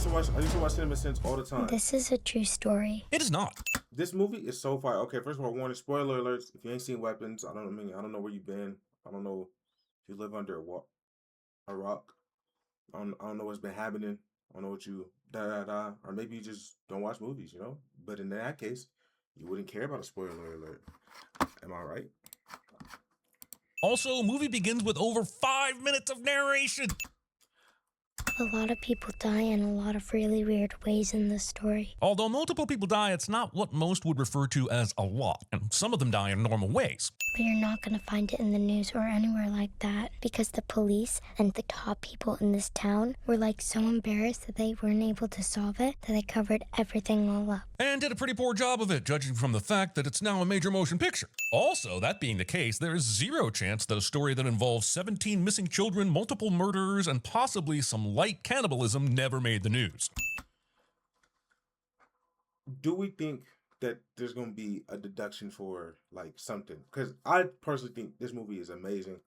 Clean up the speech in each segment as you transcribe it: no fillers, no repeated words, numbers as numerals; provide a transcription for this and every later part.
I used to watch Cinema Sins all the time. This is a true story. It is not. This movie is so fire. Okay, first of all, warning, spoiler alerts. If you ain't seen Weapons, I don't know where you've been. I don't know if you live under a rock. I don't know what's been happening. I don't know what you or maybe you just don't watch movies, you know. But in that case, you wouldn't care about a spoiler alert. Am I right? Also, movie begins with over 5 minutes of narration. A lot of people die in a lot of really weird ways in this story. Although multiple people die, it's not what most would refer to as a lot, and some of them die in normal ways. But you're not going to find it in the news or anywhere like that because the police and the top people in this town were like so embarrassed that they weren't able to solve it that they covered everything all up. And did a pretty poor job of it, judging from the fact that it's now a major motion picture. Also, that being the case, there is zero chance that a story that involves 17 missing children, multiple murderers, and possibly some light cannibalism never made the news. Do we think that there's gonna be a deduction for like something? Because I personally think this movie is amazing.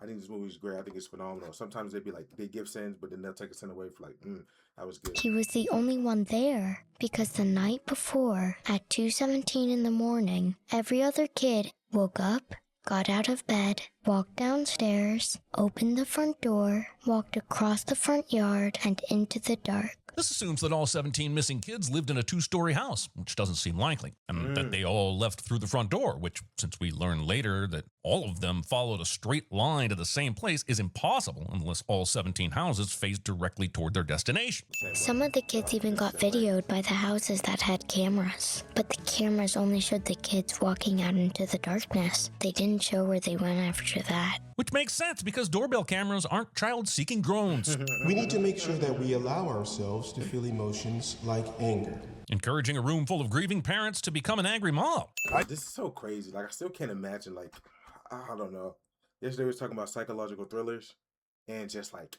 I think this movie is great. I think it's phenomenal. Sometimes they'd be like, they give sins, but then they'll take a sin away for like, that was good. He was the only one there because the night before, at 2:17 in the morning, every other kid woke up, got out of bed, walked downstairs, opened the front door, walked across the front yard, and into the dark. This assumes that all 17 missing kids lived in a 2-story house, which doesn't seem likely, and that they all left through the front door, which, since we learn later that all of them followed a straight line to the same place, is impossible unless all 17 houses face directly toward their destination. Some of the kids even got videoed by the houses that had cameras, but the cameras only showed the kids walking out into the darkness. They didn't show where they went after that. Which makes sense because doorbell cameras aren't child-seeking drones. We need to make sure that we allow ourselves to feel emotions like anger. Encouraging a room full of grieving parents to become an angry mob. This is so crazy. Like, I still can't imagine, like, I don't know. Yesterday we was talking about psychological thrillers and just like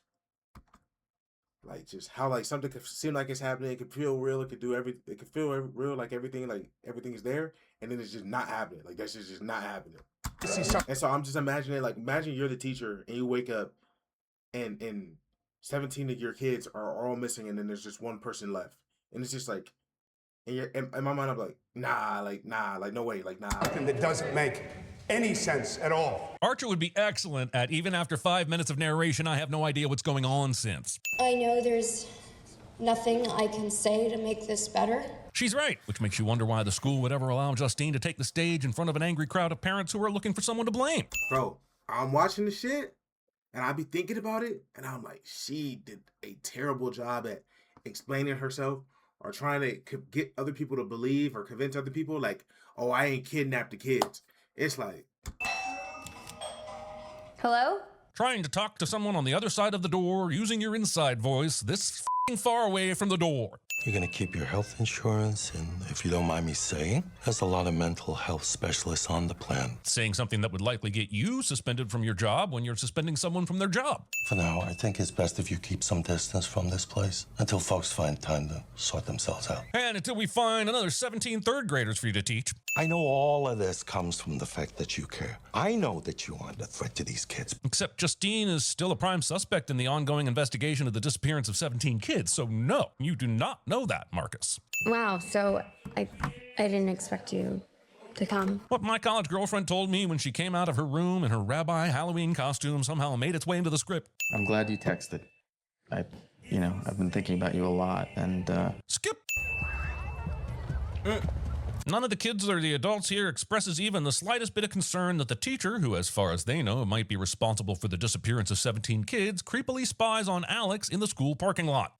just how like something could seem like it's happening. It could feel real. It could feel real, like everything is there, and then it's just not happening. Like that's just not happening. And so I'm just imagining, like, imagine you're the teacher and you wake up and 17 of your kids are all missing, and then there's just one person left, and it's just like, in my mind I'm like, nah, no way, like, nah. And that doesn't make any sense at all. Archer would be excellent at, even after 5 minutes of narration, I have no idea what's going on since. I know there's nothing I can say to make this better. She's right, which makes you wonder why the school would ever allow Justine to take the stage in front of an angry crowd of parents who are looking for someone to blame. Bro, I'm watching the shit, and I be thinking about it, and I'm like, she did a terrible job at explaining herself or trying to get other people to believe or convince other people, like, oh, I ain't kidnapped the kids. It's like... Hello? Trying to talk to someone on the other side of the door using your inside voice this f***ing far away from the door. You're gonna keep your health insurance, and if you don't mind me saying, there's a lot of mental health specialists on the plan. Saying something that would likely get you suspended from your job when you're suspending someone from their job. For now, I think it's best if you keep some distance from this place until folks find time to sort themselves out. And until we find another 17 third graders for you to teach. I know all of this comes from the fact that you care. I know that you aren't a threat to these kids. Except Justine is still a prime suspect in the ongoing investigation of the disappearance of 17 kids, so no, you do not know that, Marcus. Wow, so I didn't expect you to come. What my college girlfriend told me when she came out of her room in her rabbi Halloween costume somehow made its way into the script. I'm glad you texted. I've been thinking about you a lot, and Skip! None of the kids or the adults here expresses even the slightest bit of concern that the teacher, who as far as they know might be responsible for the disappearance of 17 kids, creepily spies on Alex in the school parking lot.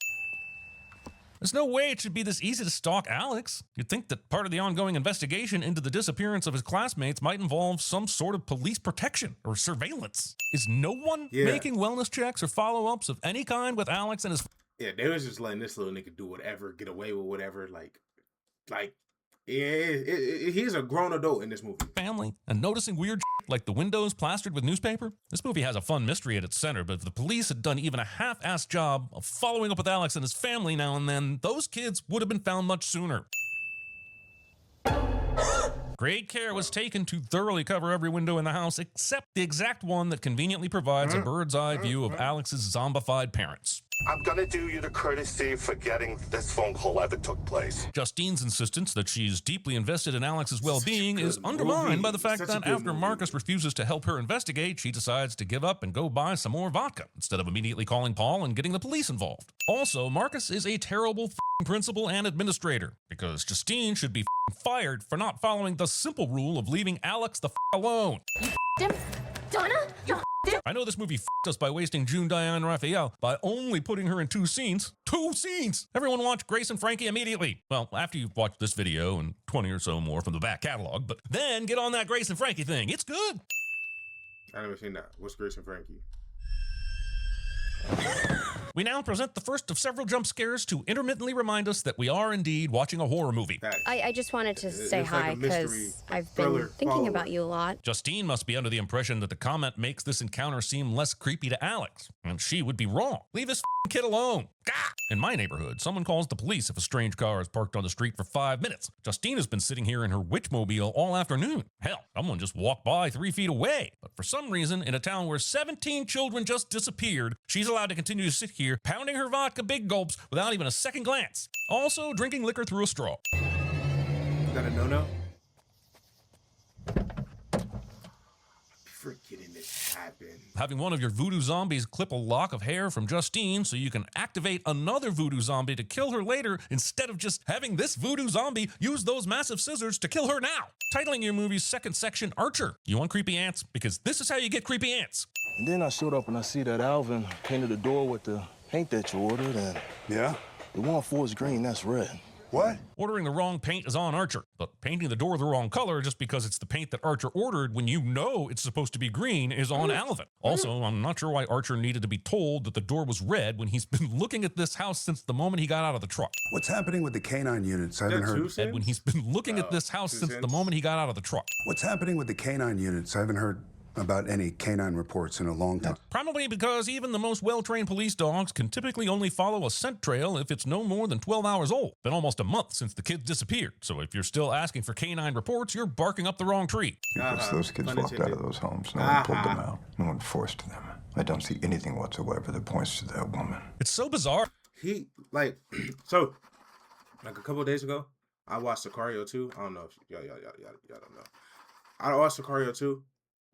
There's no way it should be this easy to stalk Alex. You'd think that part of the ongoing investigation into the disappearance of his classmates might involve some sort of police protection or surveillance. Is no one making wellness checks or follow-ups of any kind with Alex and his... Yeah, they was just letting this little nigga do whatever, get away with whatever, he's a grown adult in this movie. Family, and noticing weird shit like the windows plastered with newspaper. This movie has a fun mystery at its center, but if the police had done even a half-assed job of following up with Alex and his family now and then, those kids would have been found much sooner. Great care was taken to thoroughly cover every window in the house except the exact one that conveniently provides a bird's eye view of Alex's zombified parents. I'm gonna do you the courtesy for getting this phone call ever took place. Justine's insistence that she's deeply invested in Alex's well-being is undermined by the fact that after Marcus refuses to help her investigate, she decides to give up and go buy some more vodka instead of immediately calling Paul and getting the police involved. Also, Marcus is a terrible principal and administrator, because Justine should be fired for not following the simple rule of leaving Alex the alone. Donna, you I know this movie us by wasting June Diane Raphael by only putting her in 2 scenes. 2 scenes! Everyone watch Grace and Frankie immediately. Well, after you've watched this video and 20 or so more from the back catalog, but then get on that Grace and Frankie thing. It's good. I never seen that. What's Grace and Frankie? We now present the first of several jump scares to intermittently remind us that we are indeed watching a horror movie. I just wanted to say it's like hi a mystery because I've thriller been thinking follower. about you a lot. Justine must be under the impression that the comment makes this encounter seem less creepy to Alex, and she would be wrong. Leave this kid alone. Gah! In my neighborhood, someone calls the police if a strange car is parked on the street for 5 minutes. Justine has been sitting here in her Witchmobile all afternoon. Hell, someone just walked by 3 feet away. But for some reason, in a town where 17 children just disappeared, she's allowed to continue to sit here, pounding her vodka big gulps without even a second glance. Also, drinking liquor through a straw. Is that a no-no? Forgetting this happened. Having one of your voodoo zombies clip a lock of hair from Justine so you can activate another voodoo zombie to kill her later instead of just having this voodoo zombie use those massive scissors to kill her now. Titling your movie's second section Archer. You want creepy ants? Because this is how you get creepy ants. And then I showed up and I see that Alvin painted the door with the paint that you ordered, and Yeah? the one for is green, that's red. What? Ordering the wrong paint is on Archer, but painting the door the wrong color just because it's the paint that Archer ordered when you know it's supposed to be green is on Alvin. Also, I'm not sure why Archer needed to be told that the door was red when he's been looking at this house since the moment he got out of the truck. What's happening with the canine units? I haven't Is that 2 heard. cents? When he's been looking at this house 2 since the cents? moment he got out of the truck. What's happening with the canine units? I haven't heard about any canine reports in a long time. Probably because even the most well-trained police dogs can typically only follow a scent trail if it's no more than 12 hours old. Been almost a month since the kids disappeared, so if you're still asking for canine reports, you're barking up the wrong tree. Because those kids Pun walked out intended. of those homes. No one pulled them out. No one forced them. I don't see anything whatsoever that points to that woman. It's so bizarre. He, like, so, like a couple of days ago, I watched Sicario 2. I don't know if y'all don't know. I watched Sicario 2.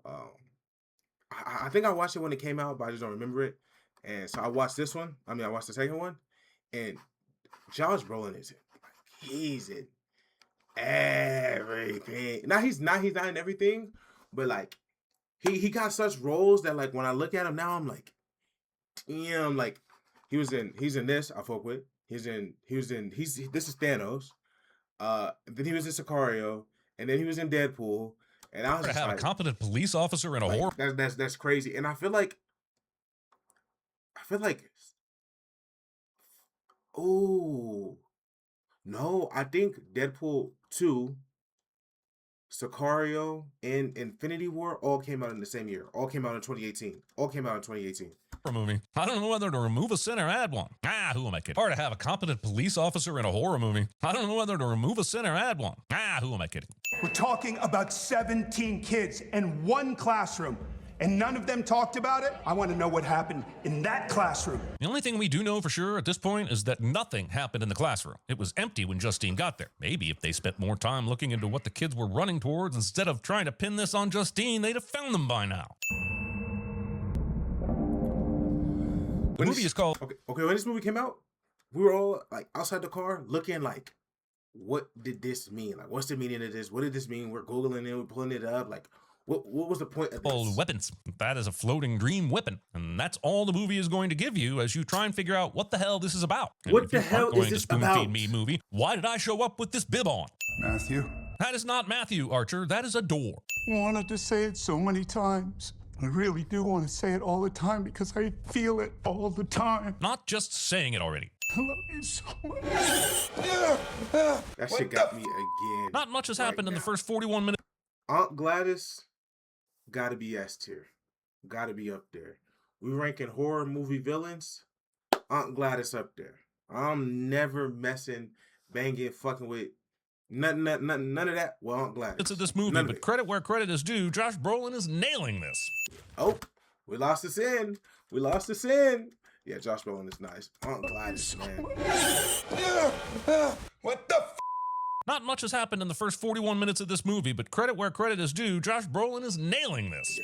I think I watched it when it came out, but I just don't remember it. And so I watched this one. I watched the second one, and Josh Brolin is he's in everything. Now he's not in everything, but like he got such roles that like when I look at him now, I'm like, damn, like he's in this I fuck with. This is Thanos. Then he was in Sicario, and then he was in Deadpool. And I was To just have like, a competent police officer in a horror. that's crazy. And I feel like, oh no, I think Deadpool 2, Sicario, and Infinity War all came out in the same year. All came out in 2018. Movie. I don't know whether to remove a sin or add one. Who am I kidding? Or to have a competent police officer in a horror movie. I don't know whether to remove a sin or add one. Who am I kidding? We're talking about 17 kids in one classroom, and none of them talked about it. I want to know what happened in that classroom. The only thing we do know for sure at this point is that nothing happened in the classroom. It was empty when Justine got there. Maybe if they spent more time looking into what the kids were running towards instead of trying to pin this on Justine, they'd have found them by now. The movie is called... Okay, when this movie came out, we were all like outside the car looking like, what did this mean? Like, what's the meaning of this? What did this mean? We're Googling it, we're pulling it up. Like, what was the point of this? Weapons. That is a floating dream weapon. And that's all the movie is going to give you as you try and figure out what the hell this is about. And What if the you aren't hell is going to this spoon about? feed me movie, why did I show up with this bib on? Matthew? That is not Matthew, Archer. That is a door. I wanted to say it so many times. I really do want to say it all the time because I feel it all the time. Not just saying it already. I love you so much. That shit got me again. Not much has happened in the first 41 minutes. Aunt Gladys gotta be S tier. Gotta be up there. We ranking horror movie villains. Aunt Gladys up there. I'm never messing, banging, fucking with none of that. Well, Aunt Gladys. It's of this movie, None of but it. credit where credit is due. Josh Brolin is nailing this. Oh, we lost the sin. Yeah, Josh Brolin is nice. Aunt Gladys, man. What the f? Not much has happened in the first 41 minutes of this movie, but credit where credit is due, Josh Brolin is nailing this.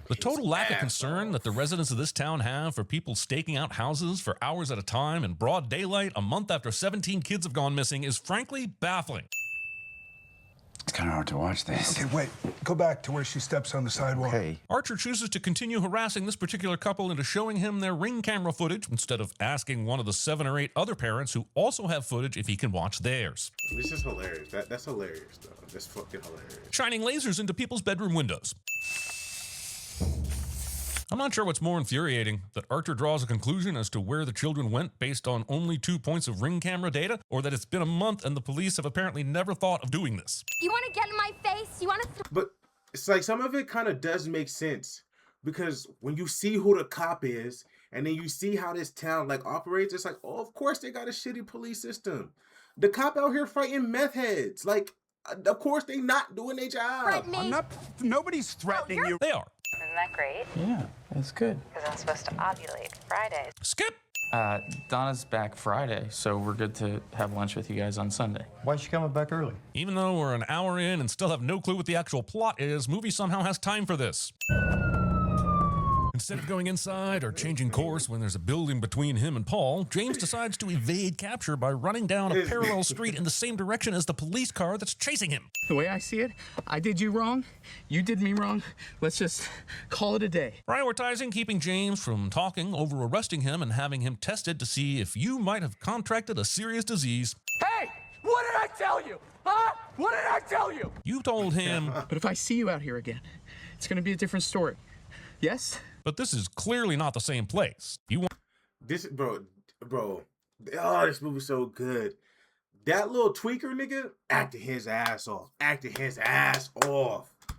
The total lack of concern that the residents of this town have for people staking out houses for hours at a time in broad daylight a month after 17 kids have gone missing is frankly baffling. It's kind of hard to watch this. Okay, wait. Go back to where she steps on the sidewalk. Hey. Archer chooses to continue harassing this particular couple into showing him their Ring camera footage instead of asking one of the 7 or 8 other parents who also have footage if he can watch theirs. This is hilarious. That's hilarious, though. That's fucking hilarious. Shining lasers into people's bedroom windows. I'm not sure what's more infuriating, that Archer draws a conclusion as to where the children went based on only 2 points of Ring camera data, or that it's been a month and the police have apparently never thought of doing this. You want to get in my face? You want to... But it's like some of it kind of does make sense, because when you see who the cop is and then you see how this town like operates, it's like, oh, of course they got a shitty police system. The cop out here fighting meth heads. Like, of course they not doing their job. Nobody's threatening you. They are. Isn't that great? Yeah, that's good. Because I'm supposed to ovulate Fridays. Skip! Donna's back Friday, so we're good to have lunch with you guys on Sunday. Why's she coming back early? Even though we're an hour in and still have no clue what the actual plot is, movie somehow has time for this. Instead of going inside or changing course when there's a building between him and Paul, James decides to evade capture by running down a parallel street in the same direction as the police car that's chasing him. The way I see it, I did you wrong, you did me wrong. Let's just call it a day. Prioritizing keeping James from talking over arresting him and having him tested to see if you might have contracted a serious disease. Hey, what did I tell you? Huh? What did I tell you? You told him. But if I see you out here again, it's going to be a different story. Yes? But this is clearly not the same place. You want this, bro. Oh, this movie's so good. That little tweaker nigga acted his ass off.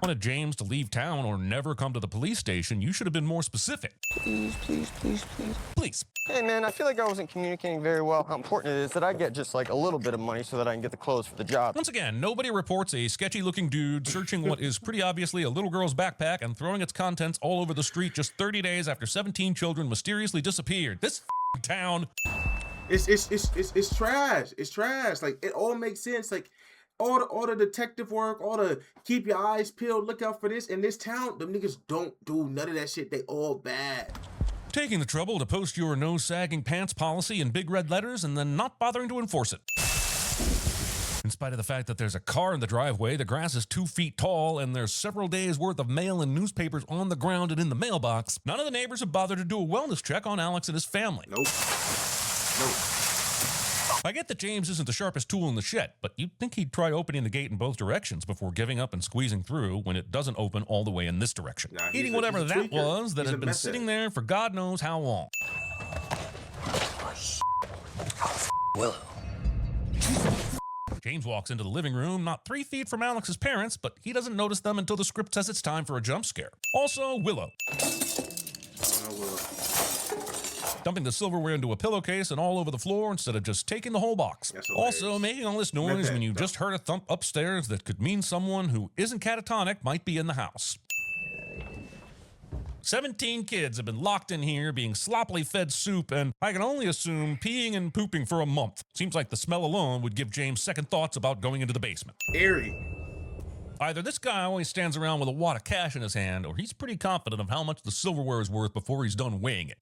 Wanted James to leave town or never come to the police station, you should have been more specific. Please, please, please, please. Please. Hey, man, I feel like I wasn't communicating very well how important it is that I get just like a little bit of money so that I can get the clothes for the job. Once again, nobody reports a sketchy-looking dude searching what is pretty obviously a little girl's backpack and throwing its contents all over the street just 30 days after 17 children mysteriously disappeared. This town. It's trash. It's trash. Like, it all makes sense. Like, all the detective work, all the keep your eyes peeled, look out for this. In this town, them niggas don't do none of that shit. They all bad. Taking the trouble to post your no sagging pants policy in big red letters and then not bothering to enforce it. In spite of the fact that there's a car in the driveway, the grass is 2 feet tall, and there's several days worth of mail and newspapers on the ground and in the mailbox, none of the neighbors have bothered to do a wellness check on Alex and his family. Nope. I get that James isn't the sharpest tool in the shed, but you'd think he'd try opening the gate in both directions before giving up and squeezing through when it doesn't open all the way in this direction. Nah, eating whatever that was that He's had a been method. sitting there for God knows how long. Willow. James walks into the living room, not 3 feet from Alex's parents, but he doesn't notice them until the script says it's time for a jump scare. Also, Willow. Dumping the silverware into a pillowcase and all over the floor instead of just taking the whole box. Also, making all this noise when you just heard a thump upstairs that could mean someone who isn't catatonic might be in the house. 17 kids have been locked in here being sloppily fed soup and, I can only assume, peeing and pooping for a month. Seems like the smell alone would give James second thoughts about going into the basement. Eerie. Either this guy always stands around with a wad of cash in his hand, or he's pretty confident of how much the silverware is worth before he's done weighing it.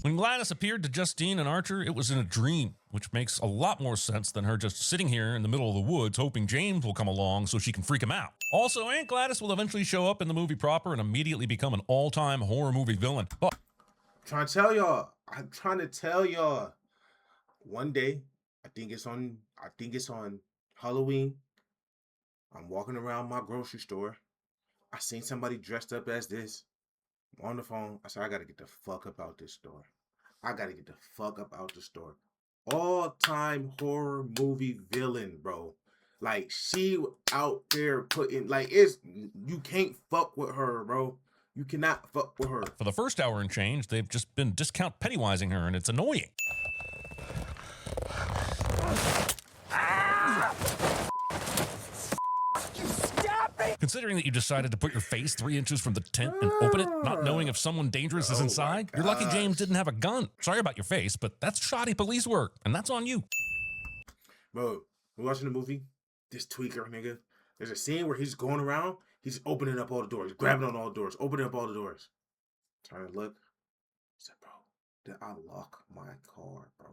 When Gladys appeared to Justine and Archer, it was in a dream, which makes a lot more sense than her just sitting here in the middle of the woods hoping James will come along so she can freak him out. Also, Aunt Gladys will eventually show up in the movie proper and immediately become an all-time horror movie villain. But I'm trying to tell y'all. One day, I think it's on Halloween. I'm walking around my grocery store. I seen somebody dressed up as this. I'm on the phone. I said, I gotta get the fuck up out this store. All-time horror movie villain, bro. Like, she out there putting, like, you can't fuck with her, bro. You cannot fuck with her. for the first hour and change, they've just been discount Pennywising her, and it's annoying. Considering that you decided to put your face 3 inches from the tent and open it, not knowing if someone dangerous is inside, you're lucky James didn't have a gun. Sorry about your face, but that's shoddy police work, and that's on you. Bro, we're watching the movie. This tweaker, nigga. There's a scene where he's going around. He's opening up all the doors, grabbing on all the doors, opening up all the doors. Trying to look. I said, bro, did I lock my car, bro?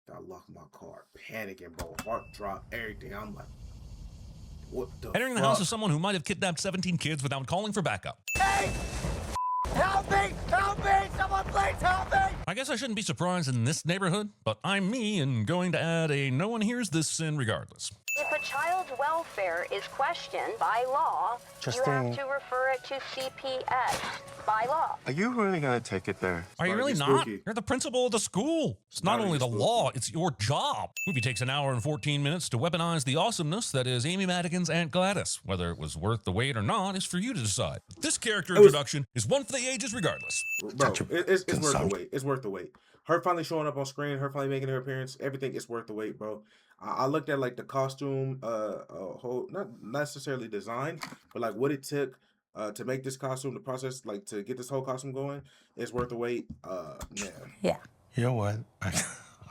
Did I lock my car? Panicking, bro. Heart drop, everything. I'm like, what the Entering the house of someone who might have kidnapped 17 kids without calling for backup. Hey! Help me! Help me! Someone please help me! I guess I shouldn't be surprised in this neighborhood, but I'm me and going to add a no one hears this sin regardless. If a child's welfare is questioned by law, you have to refer it to CPS by law. Are you really going to take it there? Are you really not? You're the principal of the school. It's not only the law, it's your job. Movie takes an hour and 14 minutes to weaponize the awesomeness that is Amy Madigan's Aunt Gladys. Whether it was worth the wait or not is for you to decide. This character introduction is one for the ages regardless. Bro, it's worth the wait. It's worth the wait. Her finally showing up on screen, her finally making her appearance, everything is worth the wait, bro. I looked at like the costume, whole not necessarily design, but like what it took to make this costume, the process, like to get this whole costume going, is worth the wait. Man. Yeah. You know what?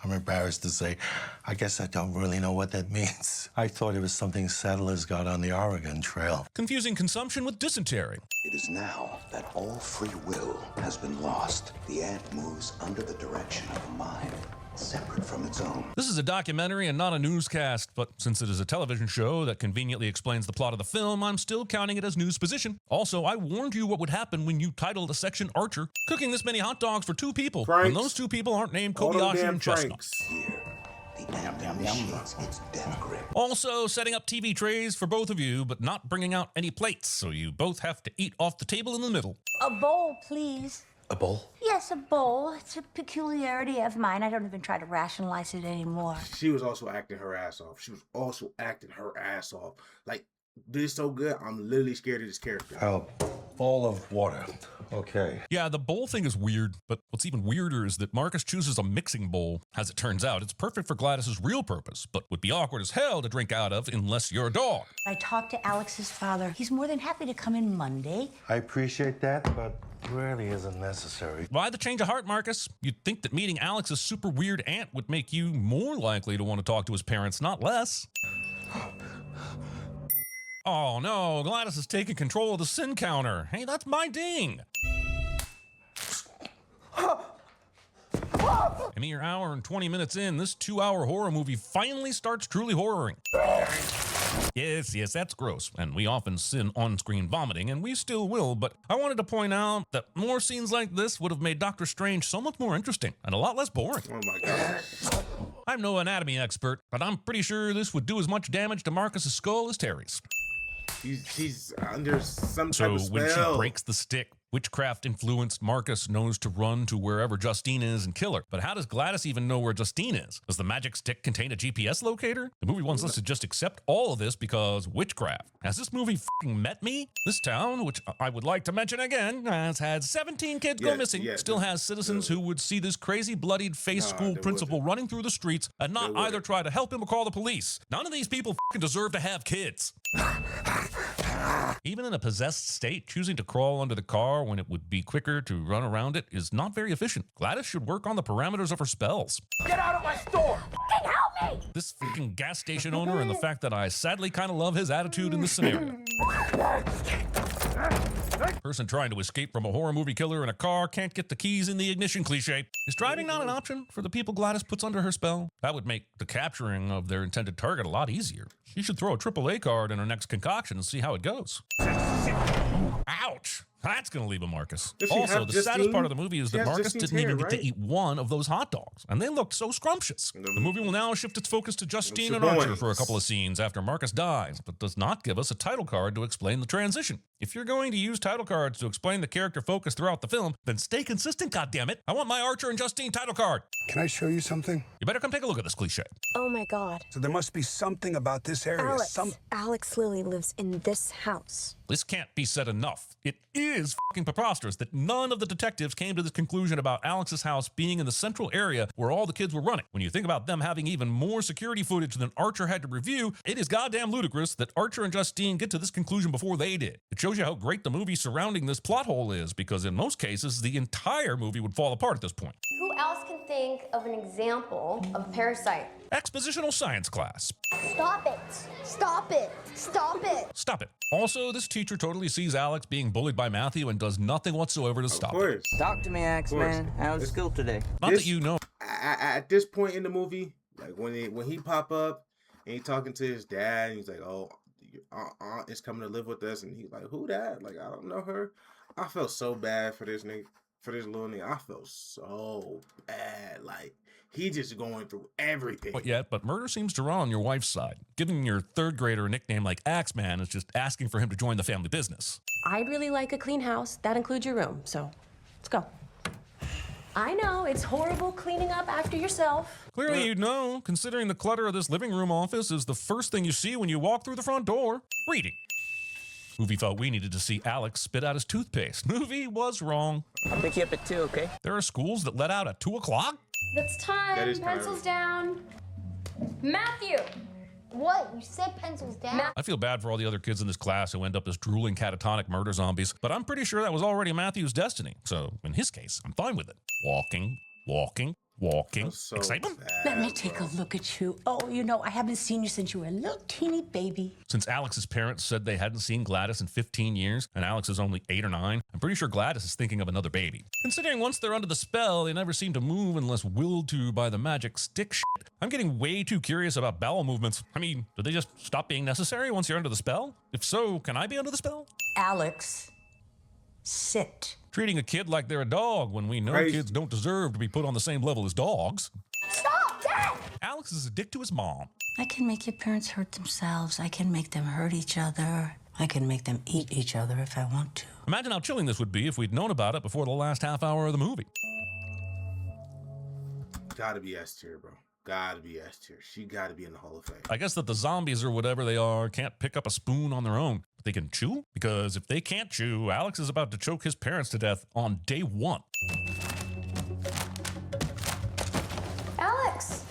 I'm embarrassed to say, I guess I don't really know what that means. I thought it was something settlers got on the Oregon Trail. Confusing consumption with dysentery. It is now that all free will has been lost. The ant moves under the direction of a mind separate from its own. This is a documentary and not a newscast, but since it is a television show that conveniently explains the plot of the film, I'm still counting it as newsposition. Also, I warned you what would happen when you titled a section Archer. Cooking this many hot dogs for 2 people, when those 2 people aren't named Kobayashi and Chestnut. Also, setting up TV trays for both of you, but not bringing out any plates, so you both have to eat off the table in the middle. A bowl, please. A bowl? Yes, a bowl. It's a peculiarity of mine. I don't even try to rationalize it anymore. She was also acting her ass off. Like, this is so good, I'm literally scared of this character. Oh, bowl of water. Okay. Yeah, the bowl thing is weird, but what's even weirder is that Marcus chooses a mixing bowl. As it turns out, it's perfect for Gladys's real purpose, but would be awkward as hell to drink out of unless you're a dog. I talked to Alex's father. He's more than happy to come in Monday. I appreciate that, but really isn't necessary. Why the change of heart, Marcus? You'd think that meeting Alex's super weird aunt would make you more likely to want to talk to his parents, not less. Oh no, Gladys is taking control of the sin counter. Hey, that's my ding. A mere hour and 20 minutes in, this 2-hour horror movie finally starts truly horroring. Yes, that's gross, and we often sin on-screen vomiting, and we still will, but I wanted to point out that more scenes like this would have made Doctor Strange so much more interesting and a lot less boring. Oh my god. I'm no anatomy expert, but I'm pretty sure this would do as much damage to Marcus's skull as Terry's. She's under some type of So spell. when she breaks the stick, witchcraft-influenced Marcus knows to run to wherever Justine is and kill her. But how does Gladys even know where Justine is? Does the magic stick contain a GPS locator? The movie wants us to just accept all of this because witchcraft. Has this movie f***ing met me? This town, which I would like to mention again, has had 17 kids go missing, still has citizens who would see this crazy bloodied face school principal running through the streets and not either try to help him or call the police. None of these people f***ing deserve to have kids. Even in a possessed state, choosing to crawl under the car when it would be quicker to run around it is not very efficient. Gladys should work on the parameters of her spells. Get out of my store! Help me! This fucking gas station owner and the fact that I sadly kind of love his attitude in this scenario. Person trying to escape from a horror movie killer in a car can't get the keys in the ignition cliche. Is driving not an option for the people Gladys puts under her spell? That would make the capturing of their intended target a lot easier. She should throw a AAA card in her next concoction and see how it goes. Ouch! That's going to leave a Marcus. Also, the saddest part of the movie is that Marcus didn't even get to eat one of those hot dogs, and they looked so scrumptious. The movie will now shift its focus to Justine and Archer for a couple of scenes after Marcus dies, but does not give us a title card to explain the transition. If you're going to use title cards to explain the character focus throughout the film, then stay consistent, goddammit. I want my Archer and Justine title card. Can I show you something? You better come take a look at this cliche. Oh my god. So there must be something about this area. Alex Lilly lives in this house. This can't be said enough. It is is fucking preposterous that none of the detectives came to this conclusion about Alex's house being in the central area where all the kids were running. When you think about them having even more security footage than Archer had to review, it is goddamn ludicrous that Archer and Justine get to this conclusion before they did. It shows you how great the movie surrounding this plot hole is, because in most cases, the entire movie would fall apart at this point. Who else can think of an example of a parasite? Expositional science class. Stop it. Stop it. Stop it. Stop it. Also, this teacher totally sees Alex being bullied by Matthew and does nothing whatsoever to stop it. Talk to me, Axeman. How was school today? Not that you know. At this point in the movie, like when he pop up and he talking to his dad, and he's like, "Oh, your aunt is coming to live with us," and he's like, "Who that?" Like, I don't know her. I felt so bad for this nigga, for this little nigga. I felt so bad. Like, he just going through everything. But murder seems to run on your wife's side. Giving your third grader a nickname like Axeman is just asking for him to join the family business. I'd really like a clean house. That includes your room, so let's go. I know, it's horrible cleaning up after yourself. Clearly you'd know, considering the clutter of this living room office is the first thing you see when you walk through the front door. Reading. Movie thought we needed to see Alex spit out his toothpaste. Movie was wrong. I'll pick you up at 2, okay? There are schools that let out at 2 o'clock? That's time. That is Pencils down. Matthew! What? You said pencils down? I feel bad for all the other kids in this class who end up as drooling catatonic murder zombies, but I'm pretty sure that was already Matthew's destiny. So in his case, I'm fine with it. Walking. So Excitement? Let me take a look at you. Oh, you know, I haven't seen you since you were a little teeny baby. Since Alex's parents said they hadn't seen Gladys in 15 years, and Alex is only 8 or 9, I'm pretty sure Gladys is thinking of another baby. Considering once they're under the spell, they never seem to move unless willed to by the magic stick shit. I'm getting way too curious about bowel movements. I mean, do they just stop being necessary once you're under the spell? If so, can I be under the spell? Alex, sit. Treating a kid like they're a dog when we know kids don't deserve to be put on the same level as dogs. Stop, Dad! Alex is a dick to his mom. I can make your parents hurt themselves. I can make them hurt each other. I can make them eat each other if I want to. Imagine how chilling this would be if we'd known about it before the last half hour of the movie. Gotta be S tier, bro. Gotta be S tier. She gotta be in the Hall of Fame. I guess that the zombies or whatever they are can't pick up a spoon on their own, but they can chew? Because if they can't chew, Alex is about to choke his parents to death on day 1. Alex!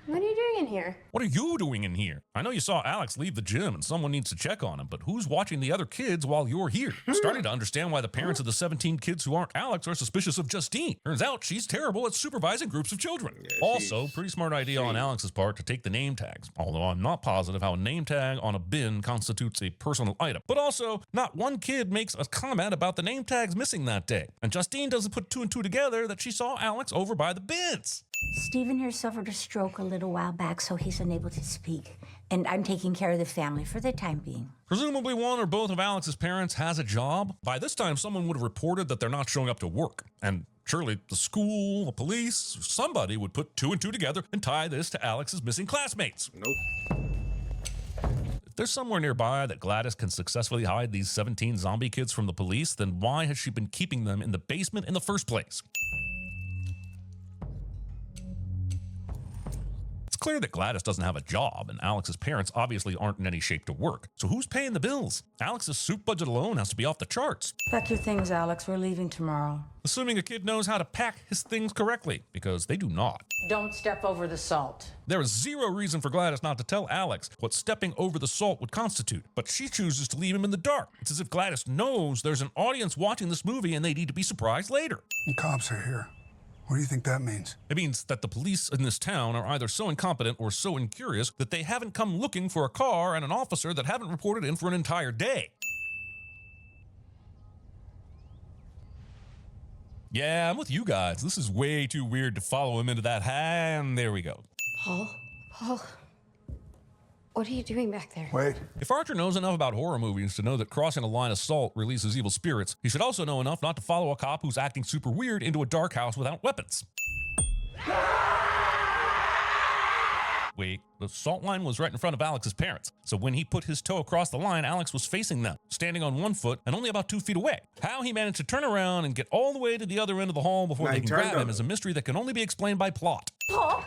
What are you doing in here? What are you doing in here? I know you saw Alex leave the gym and someone needs to check on him, but who's watching the other kids while you're here? Starting to understand why the parents of the 17 kids who aren't Alex are suspicious of Justine. Turns out she's terrible at supervising groups of children. Also, pretty smart idea on Alex's part to take the name tags, although I'm not positive how a name tag on a bin constitutes a personal item. But also, not one kid makes a comment about the name tags missing that day, and Justine doesn't put 2 and 2 together that she saw Alex over by the bins. Stephen here suffered a stroke a little while back, so he's unable to speak. And I'm taking care of the family for the time being. Presumably one or both of Alex's parents has a job. By this time, someone would have reported that they're not showing up to work. And surely the school, the police, somebody would put 2 and 2 together and tie this to Alex's missing classmates. Nope. If there's somewhere nearby that Gladys can successfully hide these 17 zombie kids from the police, then why has she been keeping them in the basement in the first place? It's clear that Gladys doesn't have a job, and Alex's parents obviously aren't in any shape to work. So who's paying the bills? Alex's soup budget alone has to be off the charts. Pack your things, Alex. We're leaving tomorrow. Assuming a kid knows how to pack his things correctly, because they do not. Don't step over the salt. There is zero reason for Gladys not to tell Alex what stepping over the salt would constitute, but she chooses to leave him in the dark. It's as if Gladys knows there's an audience watching this movie and they need to be surprised later. The cops are here. What do you think that means? It means that the police in this town are either so incompetent or so incurious that they haven't come looking for a car and an officer that haven't reported in for an entire day. Yeah, I'm with you guys. This is way too weird to follow him into that and there we go. Paul, what are you doing back there? Wait. If Archer knows enough about horror movies to know that crossing a line of salt releases evil spirits, he should also know enough not to follow a cop who's acting super weird into a dark house without weapons. Wait, the salt line was right in front of Alex's parents. So when he put his toe across the line, Alex was facing them, standing on 1 foot and only about 2 feet away. How he managed to turn around and get all the way to the other end of the hall before they can grab him is a mystery that can only be explained by plot. Paul,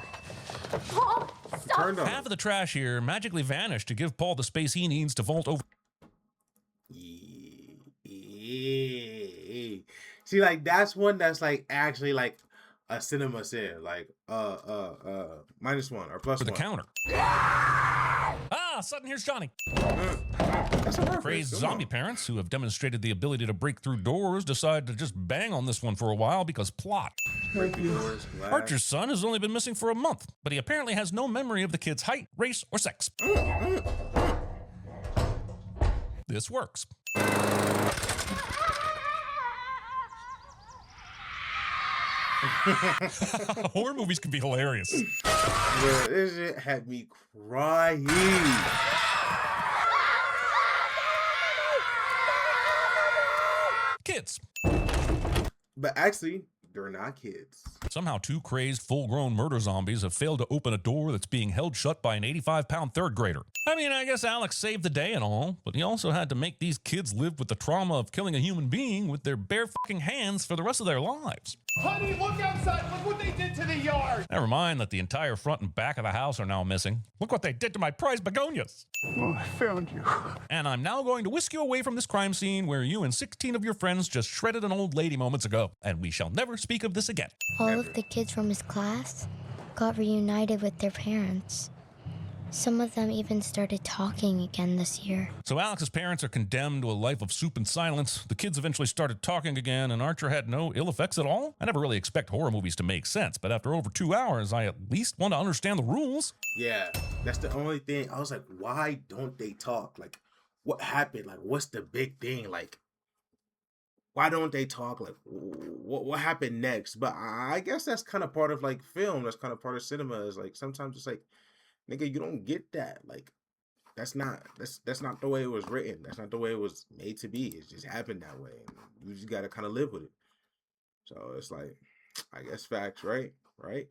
stop. Half of the trash here magically vanished to give Paul the space he needs to vault over. See, like that's one that's like actually like a cinema sin, like -1 or +1 for the counter. Sudden, here's Johnny. That's a reference. Crazed Come zombie on. parents who have demonstrated the ability to break through doors decide to just bang on this one for a while because plot. Breaking doors, glass. Archer's son has only been missing for a month, but he apparently has no memory of the kid's height, race, or sex. This works. Horror movies can be hilarious. Yeah, this shit had me crying. Kids. But actually, they're not kids. Somehow, two crazed, full-grown murder zombies have failed to open a door that's being held shut by an 85-pound third grader. I mean, I guess Alex saved the day and all, but he also had to make these kids live with the trauma of killing a human being with their bare fucking hands for the rest of their lives. Honey, look outside. Look what they did to the yard. Never mind that the entire front and back of the house are now missing. Look what they did to my prized begonias. Oh, I found you. And I'm now going to whisk you away from this crime scene where you and 16 of your friends just shredded an old lady moments ago, and we shall never speak of this again. All of the kids from his class got reunited with their parents. Some of them even started talking again this year. So Alex's parents are condemned to a life of soup and silence. The kids eventually started talking again, and Archer had no ill effects at all. I never really expect horror movies to make sense, but after over 2 hours, I at least want to understand the rules. Yeah, that's the only thing. I was like, why don't they talk? Like, what happened? Like, what's the big thing? Like, why don't they talk? Like, what happened next? But I guess that's kind of part of like film. That's kind of part of cinema. Is like sometimes it's like, nigga, you don't get that. Like, that's not the way it was written. That's not the way it was made to be. It just happened that way. And you just gotta kind of live with it. So it's like, I guess facts, right? Right?